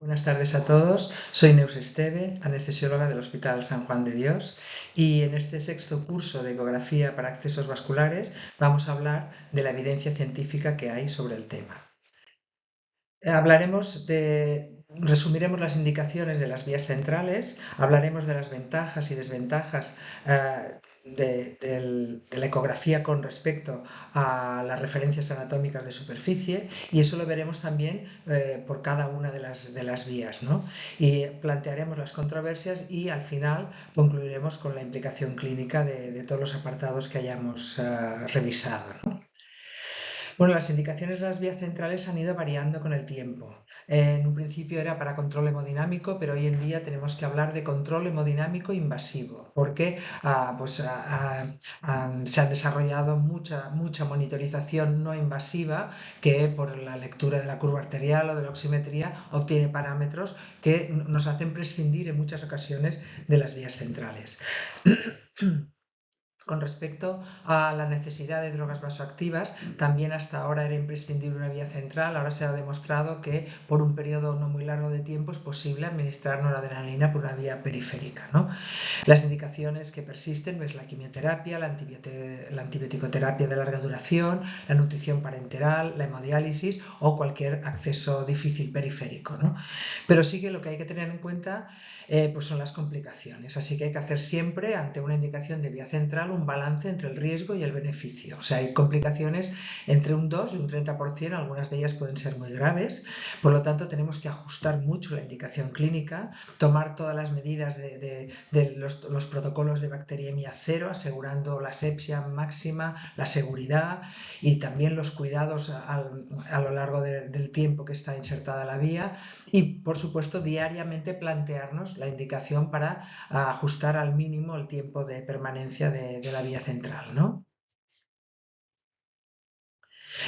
Buenas tardes a todos, soy Neus Esteve, anestesióloga del Hospital San Juan de Dios, y en este sexto curso de ecografía para accesos vasculares vamos a hablar de la evidencia científica que hay sobre el tema. Resumiremos las indicaciones de las vías centrales, hablaremos de las ventajas y desventajas de la ecografía con respecto a las referencias anatómicas de superficie, y eso lo veremos también por cada una de las vías, ¿no? Y plantearemos las controversias y al final concluiremos con la implicación clínica de todos los apartados que hayamos revisado, ¿no? Bueno, las indicaciones de las vías centrales han ido variando con el tiempo. En un principio era para control hemodinámico, pero hoy en día tenemos que hablar de control hemodinámico invasivo, porque se ha desarrollado mucha monitorización no invasiva que por la lectura de la curva arterial o de la oximetría obtiene parámetros que nos hacen prescindir en muchas ocasiones de las vías centrales. Con respecto a la necesidad de drogas vasoactivas, también hasta ahora era imprescindible una vía central. Ahora se ha demostrado que por un periodo no muy largo de tiempo es posible administrar noradrenalina por una vía periférica, ¿no? Las indicaciones que persisten es la quimioterapia, la antibioticoterapia de larga duración, la nutrición parenteral, la hemodiálisis o cualquier acceso difícil periférico, ¿no? Pero sí que lo que hay que tener en cuenta pues son las complicaciones, así que hay que hacer siempre ante una indicación de vía central un balance entre el riesgo y el beneficio. O sea, hay complicaciones entre un 2 y un 30%, algunas de ellas pueden ser muy graves, por lo tanto tenemos que ajustar mucho la indicación clínica, tomar todas las medidas de los protocolos de bacteriemia cero, asegurando la asepsia máxima, la seguridad y también los cuidados a lo largo del tiempo que está insertada la vía, y por supuesto diariamente plantearnos la indicación para ajustar al mínimo el tiempo de permanencia de la vía central, ¿no?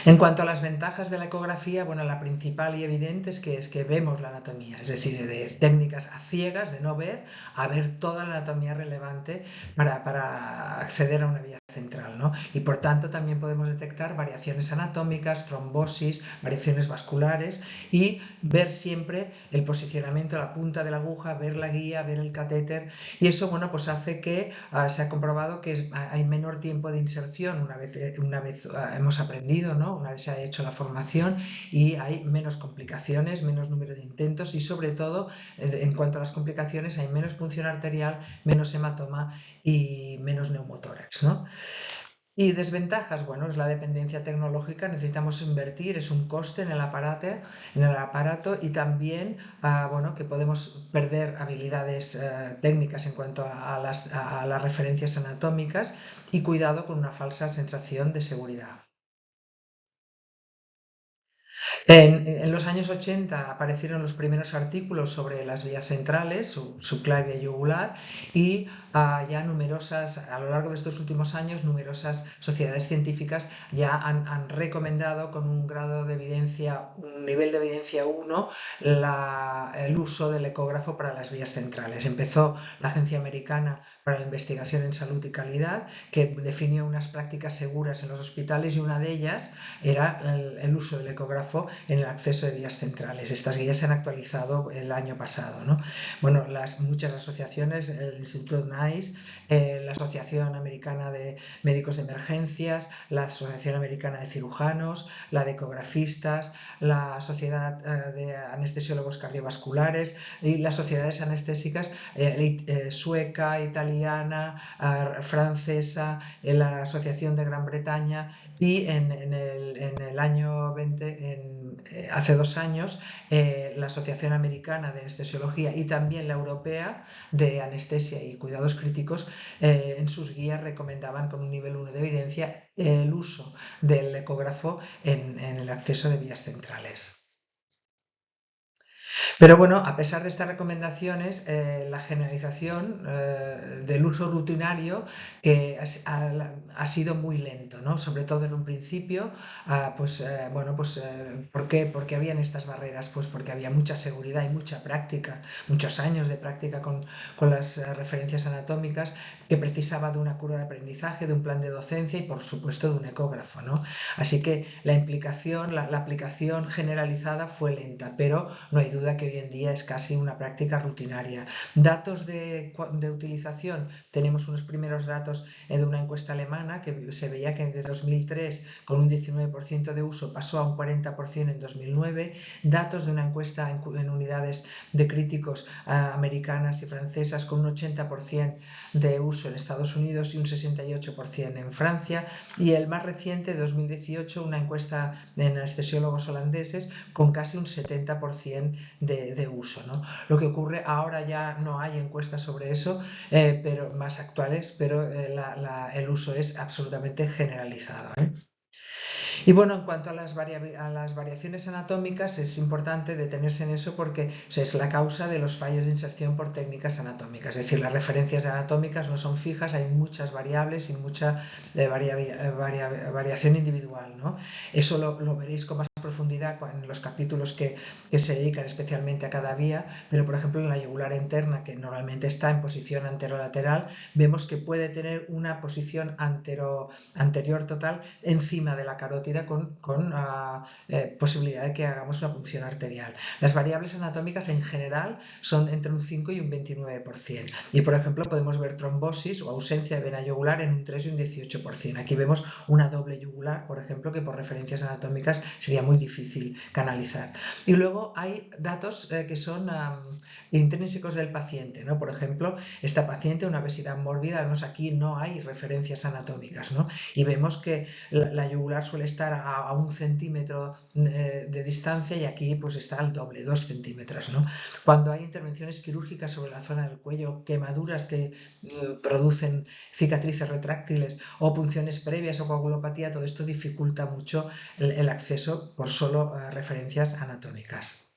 En cuanto a las ventajas de la ecografía, bueno, la principal y evidente es que vemos la anatomía, es decir, de técnicas a ciegas, de no ver, a ver toda la anatomía relevante para acceder a una vía central, ¿no? Y por tanto también podemos detectar variaciones anatómicas, trombosis, variaciones vasculares y ver siempre el posicionamiento de la punta de la aguja, ver la guía, ver el catéter, y eso, bueno, pues hace que se ha comprobado que hay menor tiempo de inserción una vez hemos aprendido, ¿no? Una vez se ha hecho la formación, y hay menos complicaciones, menos número de intentos y sobre todo en cuanto a las complicaciones hay menos punción arterial, menos hematoma y menos neumotórax, ¿no? Y desventajas, bueno, es la dependencia tecnológica, necesitamos invertir, es un coste en el aparato y también, bueno, que podemos perder habilidades técnicas en cuanto a las referencias anatómicas, y cuidado con una falsa sensación de seguridad. En los años 80 aparecieron los primeros artículos sobre las vías centrales, subclavia y yugular, y ya a lo largo de estos últimos años, numerosas sociedades científicas ya han recomendado con un grado de evidencia, un nivel de evidencia 1, el uso del ecógrafo para las vías centrales. Empezó la Agencia Americana para la Investigación en Salud y Calidad, que definió unas prácticas seguras en los hospitales, y una de ellas era el uso del ecógrafo en el acceso de vías centrales. Estas guías se han actualizado el año pasado, ¿no? Bueno, muchas asociaciones, el Instituto NICE, la Asociación Americana de Médicos de Emergencias, la Asociación Americana de Cirujanos, la de Ecografistas, la Sociedad de Anestesiólogos Cardiovasculares y las sociedades anestésicas sueca, italiana, francesa, la Asociación de Gran Bretaña, y en el año 20, hace 2 años, la Asociación Americana de Anestesiología y también la Europea de Anestesia y Cuidados Críticos, en sus guías recomendaban con un nivel 1 de evidencia el uso del ecógrafo en el acceso de vías centrales. Pero bueno, a pesar de estas recomendaciones, la generalización del uso rutinario ha sido muy lento, ¿no? Sobre todo en un principio, bueno, ¿por qué? Porque habían estas barreras, pues porque había mucha seguridad y mucha práctica, muchos años de práctica con las referencias anatómicas, que precisaba de una curva de aprendizaje, de un plan de docencia y por supuesto de un ecógrafo, ¿no? Así que la aplicación generalizada fue lenta, pero no hay duda que que hoy en día es casi una práctica rutinaria. Datos de utilización, tenemos unos primeros datos de una encuesta alemana que se veía que de 2003 con un 19% de uso pasó a un 40% en 2009, datos de una encuesta en unidades de críticos americanas y francesas con un 80% de uso en Estados Unidos y un 68% en Francia, y el más reciente, 2018, una encuesta en anestesiólogos holandeses con casi un 70% de uso, ¿no? Lo que ocurre ahora, ya no hay encuestas sobre eso, pero más actuales, pero el uso es absolutamente generalizado, ¿eh? Y bueno, en cuanto a las variaciones anatómicas, es importante detenerse en eso porque es la causa de los fallos de inserción por técnicas anatómicas. Es decir, las referencias anatómicas no son fijas, hay muchas variables y mucha variación individual, ¿no? Eso lo veréis con más profundidad en los capítulos que se dedican especialmente a cada vía, pero por ejemplo en la yugular interna, que normalmente está en posición anterolateral, vemos que puede tener una posición anterior total encima de la carótida con posibilidad de que hagamos una punción arterial. Las variables anatómicas en general son entre un 5 y un 29%. Y por ejemplo podemos ver trombosis o ausencia de vena yugular en un 3 y un 18%. Aquí vemos una doble yugular, por ejemplo, que por referencias anatómicas sería muy difícil canalizar. Y luego hay datos que son intrínsecos del paciente, ¿no? Por ejemplo, esta paciente, una obesidad mórbida, vemos aquí no hay referencias anatómicas, ¿no? Y vemos que la yugular suele estar a 1 centímetro de distancia y aquí pues está al doble, 2 centímetros, ¿no? Cuando hay intervenciones quirúrgicas sobre la zona del cuello, quemaduras que producen cicatrices retráctiles o punciones previas o coagulopatía, todo esto dificulta mucho el acceso por solo referencias anatómicas.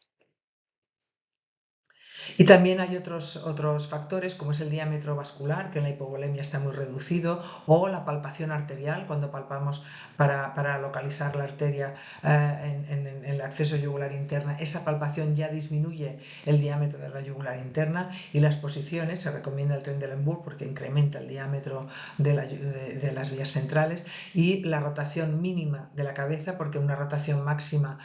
Y también hay otros factores, como es el diámetro vascular, que en la hipovolemia está muy reducido, o la palpación arterial, cuando palpamos para localizar la arteria en el acceso yugular interna. Esa palpación ya disminuye el diámetro de la yugular interna, y las posiciones, se recomienda el Trendelenburg porque incrementa el diámetro de las vías centrales, y la rotación mínima de la cabeza, porque una rotación máxima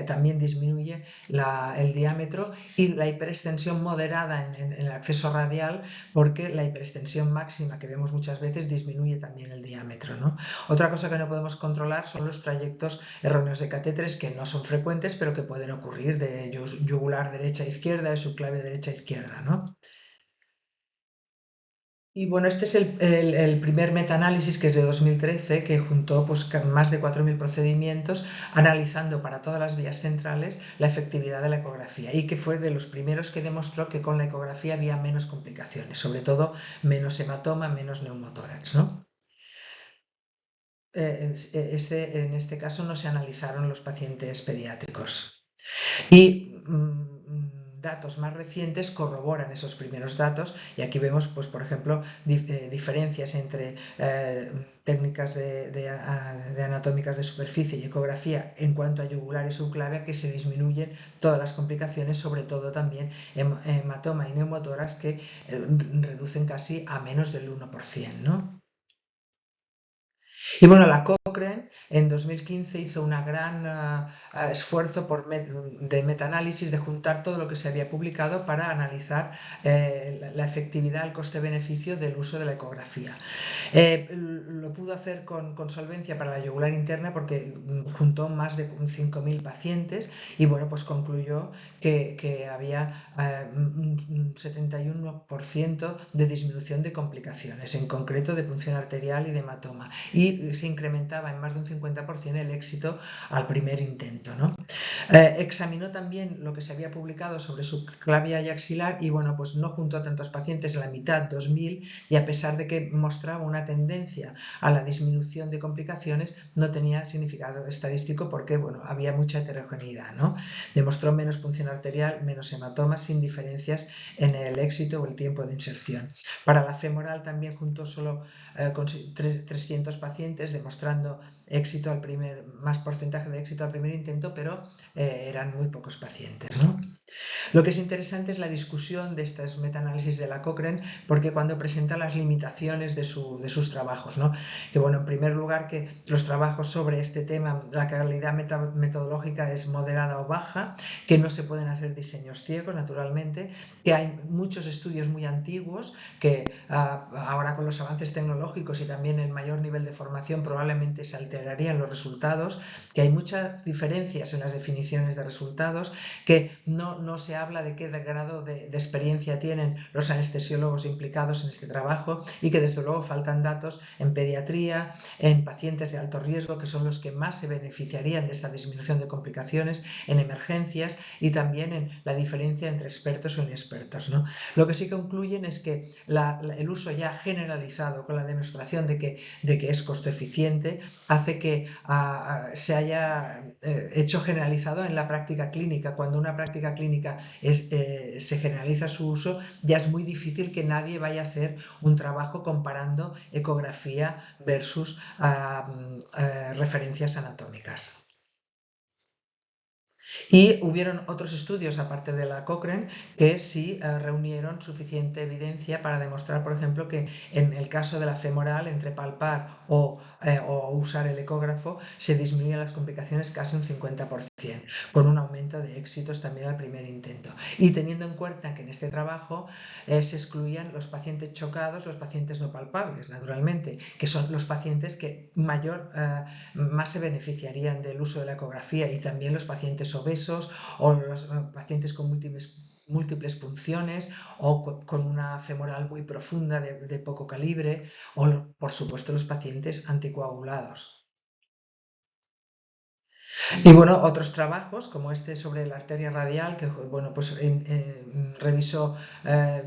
también disminuye el diámetro, y la hiperextensión moderada en el acceso radial, porque la hiperextensión máxima que vemos muchas veces disminuye también el diámetro, ¿no? Otra cosa que no podemos controlar son los trayectos erróneos de catéteres, que no son frecuentes, pero que pueden ocurrir de yugular derecha a izquierda, de subclavia derecha a izquierda, ¿no? Y bueno, este es el primer metaanálisis, que es de 2013, que juntó pues, más de 4.000 procedimientos analizando para todas las vías centrales la efectividad de la ecografía, y que fue de los primeros que demostró que con la ecografía había menos complicaciones, sobre todo menos hematoma, menos neumotórax, ¿no? En este caso no se analizaron los pacientes pediátricos. Y datos más recientes corroboran esos primeros datos, y aquí vemos, pues, por ejemplo, diferencias entre técnicas de anatómicas de superficie y ecografía en cuanto a yugular y subclavia, que se disminuyen todas las complicaciones, sobre todo también hematoma y neumotórax, que reducen casi a menos del 1%, ¿no? Y bueno, la Cochrane en 2015 hizo un gran esfuerzo de metaanálisis, de juntar todo lo que se había publicado para analizar la efectividad, el coste-beneficio del uso de la ecografía. Lo pudo hacer con solvencia para la yugular interna porque juntó más de 5.000 pacientes, y bueno, pues concluyó que había un 71% de disminución de complicaciones, en concreto de punción arterial y de hematoma, y se incrementaba en más de un 50% el éxito al primer intento, ¿no? Examinó también lo que se había publicado sobre subclavia y axilar, y bueno, pues no juntó tantos pacientes, la mitad, 2.000, y a pesar de que mostraba una tendencia a la disminución de complicaciones, no tenía significado estadístico porque, bueno, había mucha heterogeneidad, ¿no? Demostró menos punción arterial, menos hematomas, sin diferencias en el éxito o el tiempo de inserción. Para la femoral también juntó solo con 300 pacientes, demostrando más porcentaje de éxito al primer intento, pero eran muy pocos pacientes, ¿no? Lo que es interesante es la discusión de estos metaanálisis de la Cochrane, porque cuando presenta las limitaciones de sus trabajos, ¿no? Que bueno, en primer lugar, que los trabajos sobre este tema, la calidad metodológica es moderada o baja, que no se pueden hacer diseños ciegos, naturalmente, que hay muchos estudios muy antiguos que ahora con los avances tecnológicos y también el mayor nivel de formación probablemente se alterarían los resultados, que hay muchas diferencias en las definiciones de resultados, que no se habla de qué grado de experiencia tienen los anestesiólogos implicados en este trabajo y que desde luego faltan datos en pediatría, en pacientes de alto riesgo, que son los que más se beneficiarían de esta disminución de complicaciones, en emergencias y también en la diferencia entre expertos o inexpertos, ¿no? Lo que sí concluyen es que el uso ya generalizado con la demostración de que es costo eficiente hace que se haya hecho generalizado en la práctica clínica. Cuando una práctica clínica se generaliza su uso, ya es muy difícil que nadie vaya a hacer un trabajo comparando ecografía versus referencias anatómicas. Y hubieron otros estudios, aparte de la Cochrane, que sí reunieron suficiente evidencia para demostrar, por ejemplo, que en el caso de la femoral, entre palpar o usar el ecógrafo, se disminuían las complicaciones casi un 50%, con un aumento de éxitos también al primer intento. Y teniendo en cuenta que en este trabajo se excluían los pacientes chocados, los pacientes no palpables, naturalmente, que son los pacientes que más se beneficiarían del uso de la ecografía, y también los pacientes obesos o los pacientes con múltiples punciones o con una femoral muy profunda de poco calibre, o por supuesto los pacientes anticoagulados. Y bueno, otros trabajos como este sobre la arteria radial, que bueno, pues revisó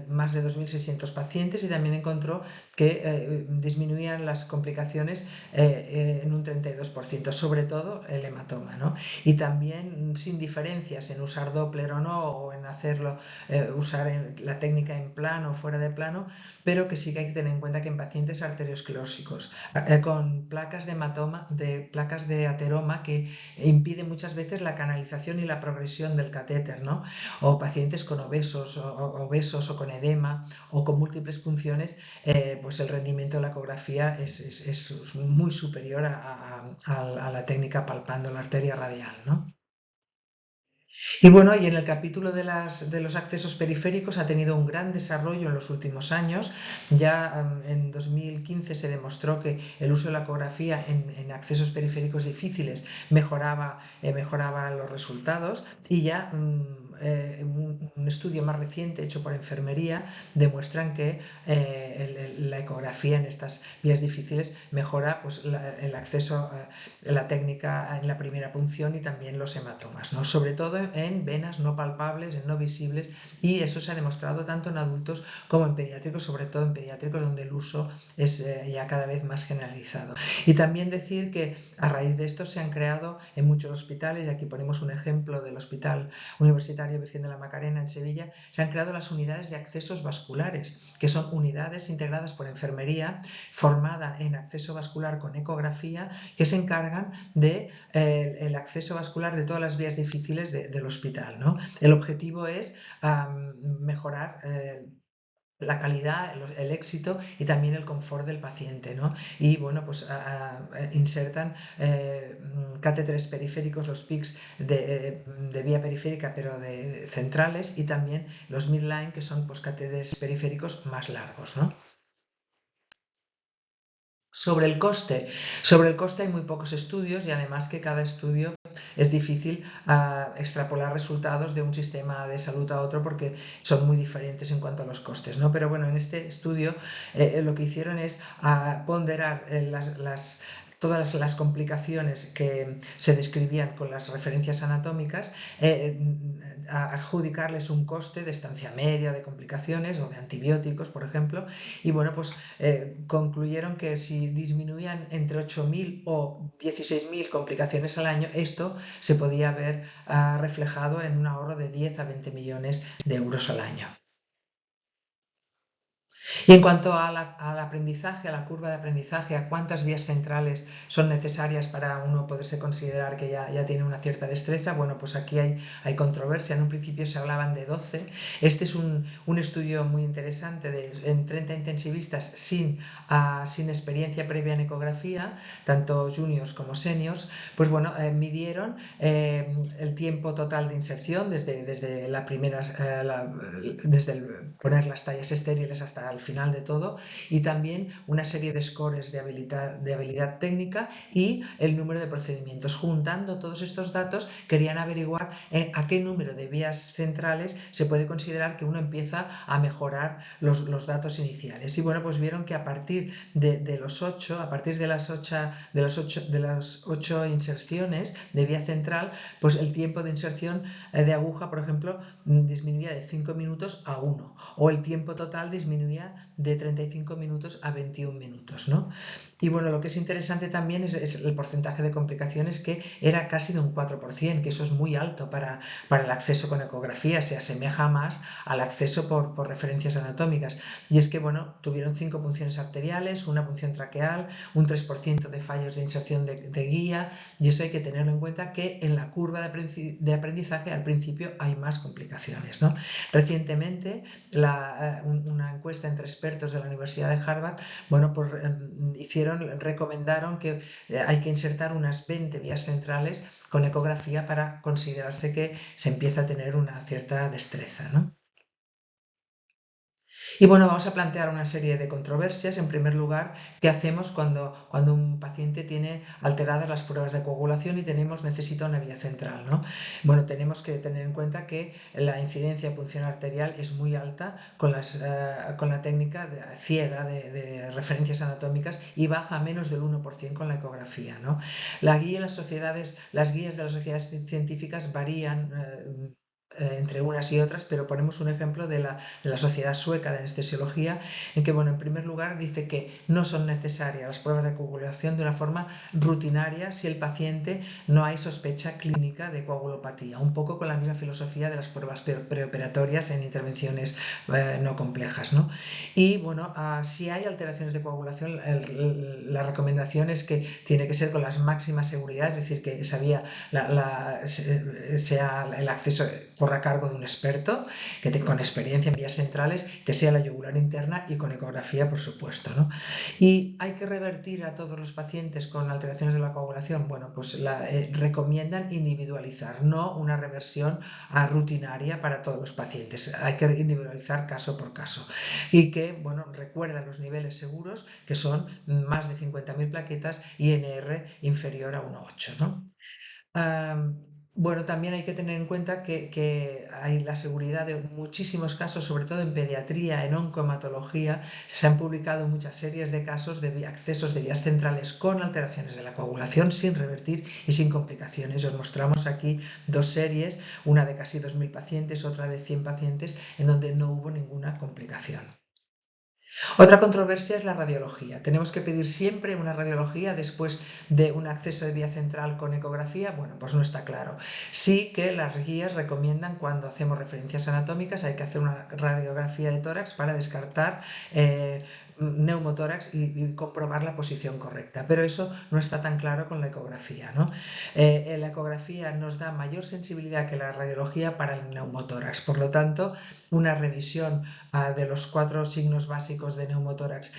más de 2.600 pacientes y también encontró que disminuían las complicaciones en un 32%, sobre todo el hematoma, ¿no? Y también sin diferencias en usar Doppler o no, o en hacerlo, usar la técnica en plano o fuera de plano, pero que sí que hay que tener en cuenta que en pacientes arteriosclérosicos con placas de hematoma, placas de ateroma, que impide muchas veces la canalización y la progresión del catéter, ¿no? O pacientes con obesos o con edema o con múltiples punciones, pues el rendimiento de la ecografía es muy superior a la técnica palpando la arteria radial, ¿no? Y bueno, y en el capítulo de los accesos periféricos ha tenido un gran desarrollo en los últimos años. Ya en 2015 se demostró que el uso de la ecografía en accesos periféricos difíciles mejoraba los resultados, y ya un estudio más reciente hecho por enfermería demuestran que la ecografía en estas vías difíciles mejora pues, el acceso, la técnica en la primera punción y también los hematomas, ¿no? Sobre todo en venas no palpables, en no visibles, y eso se ha demostrado tanto en adultos como en pediátricos, sobre todo en pediátricos donde el uso es ya cada vez más generalizado. Y también decir que a raíz de esto se han creado en muchos hospitales, y aquí ponemos un ejemplo del Hospital Universitario Virgen de la Macarena en Sevilla, se han creado las unidades de accesos vasculares, que son unidades integradas por enfermería formada en acceso vascular con ecografía, que se encargan de el acceso vascular de todas las vías difíciles del hospital, ¿no? El objetivo es mejorar la calidad, el éxito y también el confort del paciente, ¿no? Y bueno, pues insertan catéteres periféricos, los PICS de vía periférica, pero de centrales, y también los midline, que son pues catéteres periféricos más largos, ¿no? Sobre el coste hay muy pocos estudios, y además que cada estudio es difícil extrapolar resultados de un sistema de salud a otro porque son muy diferentes en cuanto a los costes, ¿no? Pero bueno, en este estudio lo que hicieron es ponderar todas las complicaciones que se describían con las referencias anatómicas, adjudicarles un coste de estancia media de complicaciones o de antibióticos, por ejemplo, y bueno, pues concluyeron que si disminuían entre 8.000 o 16.000 complicaciones al año, esto se podía ver reflejado en un ahorro de 10 a 20 millones de euros al año. Y en cuanto al aprendizaje, a la curva de aprendizaje, a cuántas vías centrales son necesarias para uno poderse considerar que ya tiene una cierta destreza, bueno, pues aquí hay controversia. En un principio se hablaban de 12. Este es un estudio muy interesante en 30 intensivistas sin experiencia previa en ecografía, tanto juniors como seniors. Pues bueno, midieron el tiempo total de inserción desde la primera, desde poner las tallas estériles hasta el final de todo, y también una serie de scores de habilidad técnica y el número de procedimientos. Juntando todos estos datos, querían averiguar a qué número de vías centrales se puede considerar que uno empieza a mejorar los datos iniciales. Y bueno, pues vieron que a partir de los 8, a partir de las 8 inserciones de vía central, pues el tiempo de inserción de aguja, por ejemplo, disminuía de 5 minutos a 1, o el tiempo total disminuía de 35 minutos a 21 minutos, ¿no? Y bueno, lo que es interesante también es el porcentaje de complicaciones, que era casi de un 4%, que eso es muy alto para el acceso con ecografía, se asemeja más al acceso por referencias anatómicas. Y es que, bueno, tuvieron 5 punciones arteriales, una punción traqueal, un 3% de fallos de inserción de guía, y eso hay que tenerlo en cuenta, que en la curva de aprendizaje al principio hay más complicaciones, ¿no? Recientemente, una encuesta entre expertos de la Universidad de Harvard, bueno, pues recomendaron que hay que insertar unas 20 vías centrales con ecografía para considerarse que se empieza a tener una cierta destreza, ¿no? Y bueno, vamos a plantear una serie de controversias. En primer lugar, ¿qué hacemos cuando un paciente tiene alteradas las pruebas de coagulación y necesita una vía central, ¿no? Bueno, tenemos que tener en cuenta que la incidencia de punción arterial es muy alta con la técnica ciega de referencias anatómicas, y baja a menos del 1% con la ecografía, ¿no? Las guías de las sociedades científicas varían entre unas y otras, pero ponemos un ejemplo de la Sociedad Sueca de Anestesiología, en que, bueno, en primer lugar dice que no son necesarias las pruebas de coagulación de una forma rutinaria si el paciente no hay sospecha clínica de coagulopatía, un poco con la misma filosofía de las pruebas preoperatorias en intervenciones no complejas, ¿no? Y bueno, si hay alteraciones de coagulación, la recomendación es que tiene que ser con las máximas seguridades, es decir, que esa vía sea el acceso corra a cargo de un experto con experiencia en vías centrales, que sea la yugular interna y con ecografía, por supuesto, ¿no? Y hay que revertir a todos los pacientes con alteraciones de la coagulación. Bueno, pues recomiendan individualizar, no una reversión rutinaria para todos los pacientes. Hay que individualizar caso por caso. Y que, bueno, recuerdan los niveles seguros, que son más de 50.000 plaquetas y NR inferior a 1,8, ¿no? Bueno, también hay que tener en cuenta que hay la seguridad de muchísimos casos, sobre todo en pediatría, en oncohematología. Se han publicado muchas series de casos de accesos de vías centrales con alteraciones de la coagulación sin revertir y sin complicaciones. Os mostramos aquí 2 series, una de casi 2.000 pacientes, otra de 100 pacientes, en donde no hubo ninguna complicación. Otra controversia es la radiología. ¿Tenemos que pedir siempre una radiología después de un acceso de vía central con ecografía? Bueno, pues no está claro. Sí que las guías recomiendan, cuando hacemos referencias anatómicas, hay que hacer una radiografía de tórax para descartar neumotórax y comprobar la posición correcta, pero eso no está tan claro con la ecografía, ¿no? La ecografía nos da mayor sensibilidad que la radiología para el neumotórax, por lo tanto, una revisión de los 4 signos básicos de neumotórax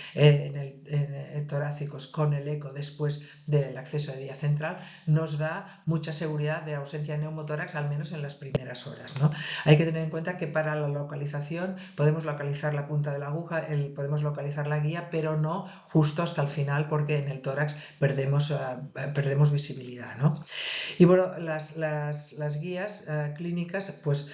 torácicos con el eco después del acceso de vía central nos da mucha seguridad de ausencia de neumotórax, al menos en las primeras horas, ¿no? Hay que tener en cuenta que para la localización podemos localizar la punta de la aguja, podemos localizar la guía, pero no justo hasta el final, porque en el tórax perdemos visibilidad, ¿no? Y bueno, las guías clínicas, pues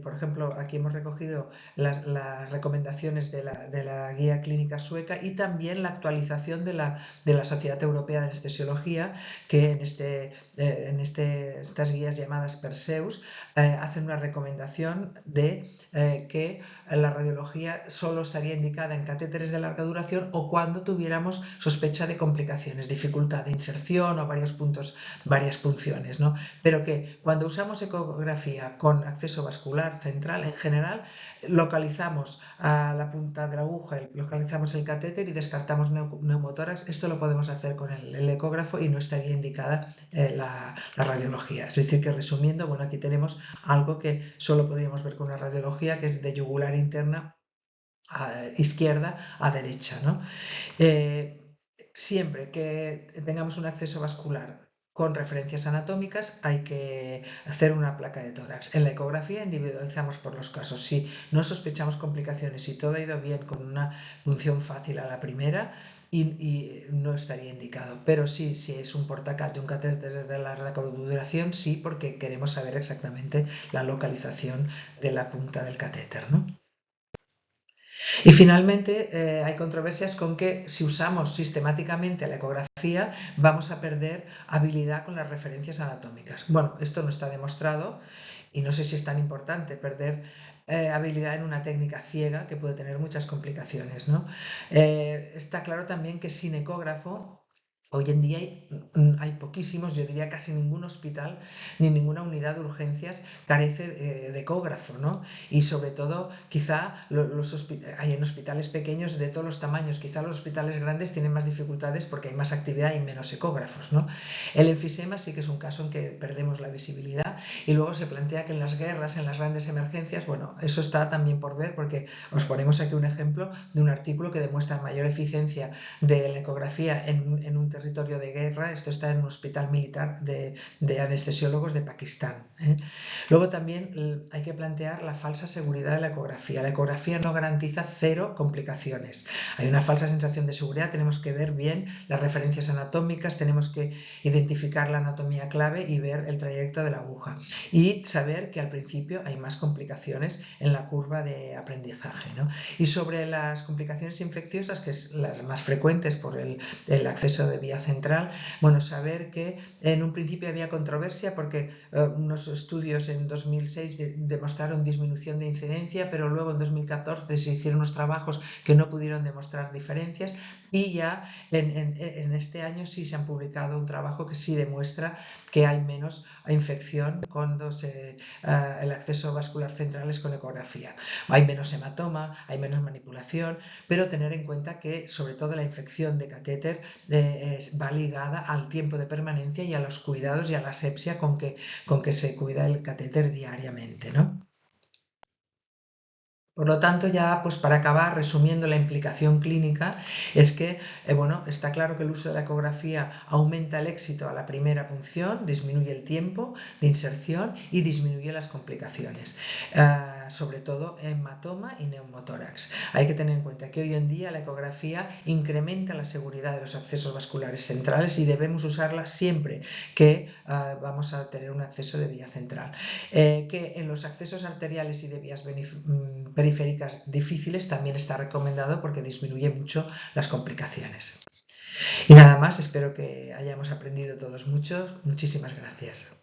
por ejemplo, aquí hemos recogido las recomendaciones de la guía clínica sueca, y también la actualización de la Sociedad Europea de Anestesiología, que en estas guías llamadas Perseus hacen una recomendación de que la radiología solo estaría indicada en catéteres de de larga duración o cuando tuviéramos sospecha de complicaciones, dificultad de inserción o varios puntos, varias punciones, ¿no? Pero que cuando usamos ecografía con acceso vascular central, en general, localizamos a la punta de la aguja, localizamos el catéter y descartamos neumotórax. Esto lo podemos hacer con el ecógrafo y no estaría indicada la radiología. Es decir, que resumiendo, bueno, aquí tenemos algo que solo podríamos ver con una radiología, que es de yugular interna a izquierda a derecha, ¿no? Siempre que tengamos un acceso vascular con referencias anatómicas hay que hacer una placa de tórax. En la ecografía individualizamos por los casos. Si no sospechamos complicaciones y todo ha ido bien con una punción fácil a la primera, y no estaría indicado. Pero sí, si es un portacat y un catéter de larga duración, sí, porque queremos saber exactamente la localización de la punta del catéter, ¿no? Y finalmente hay controversias con que si usamos sistemáticamente la ecografía vamos a perder habilidad con las referencias anatómicas. Bueno, esto no está demostrado y no sé si es tan importante perder habilidad en una técnica ciega que puede tener muchas complicaciones, ¿no? Está claro también que sin ecógrafo hoy en día hay poquísimos, yo diría casi ningún hospital ni ninguna unidad de urgencias carece de ecógrafo, ¿no? Y sobre todo, quizá hay en hospitales pequeños de todos los tamaños, quizá los hospitales grandes tienen más dificultades porque hay más actividad y menos ecógrafos, ¿no? El enfisema sí que es un caso en que perdemos la visibilidad y luego se plantea que en las guerras, en las grandes emergencias, bueno, eso está también por ver porque os ponemos aquí un ejemplo de un artículo que demuestra mayor eficiencia de la ecografía en un territorio de guerra. Esto está en un hospital militar de anestesiólogos de Pakistán, ¿eh? Luego también hay que plantear la falsa seguridad de la ecografía. La ecografía no garantiza cero complicaciones. Hay una falsa sensación de seguridad, tenemos que ver bien las referencias anatómicas, tenemos que identificar la anatomía clave y ver el trayecto de la aguja. Y saber que al principio hay más complicaciones en la curva de aprendizaje, ¿no? Y sobre las complicaciones infecciosas, que es las más frecuentes por el acceso de vía central, bueno, saber que en un principio había controversia porque unos estudios en 2006 demostraron disminución de incidencia, pero luego en 2014 se hicieron unos trabajos que no pudieron demostrar diferencias y ya en este año sí se han publicado un trabajo que sí demuestra que hay menos infección cuando el acceso vascular central es con ecografía. Hay menos hematoma, hay menos manipulación, pero tener en cuenta que sobre todo la infección de catéter va ligada al tiempo de permanencia y a los cuidados y a la asepsia con que se cuida el catéter diariamente, ¿no? Por lo tanto, ya pues para acabar, resumiendo la implicación clínica, es que bueno, está claro que el uso de la ecografía aumenta el éxito a la primera punción, disminuye el tiempo de inserción y disminuye las complicaciones, sobre todo hematoma y neumotórax. Hay que tener en cuenta que hoy en día la ecografía incrementa la seguridad de los accesos vasculares centrales y debemos usarla siempre que vamos a tener un acceso de vía central. Que en los accesos arteriales y de vías periféricas difíciles también está recomendado porque disminuye mucho las complicaciones. Y nada más, espero que hayamos aprendido todos mucho. Muchísimas gracias.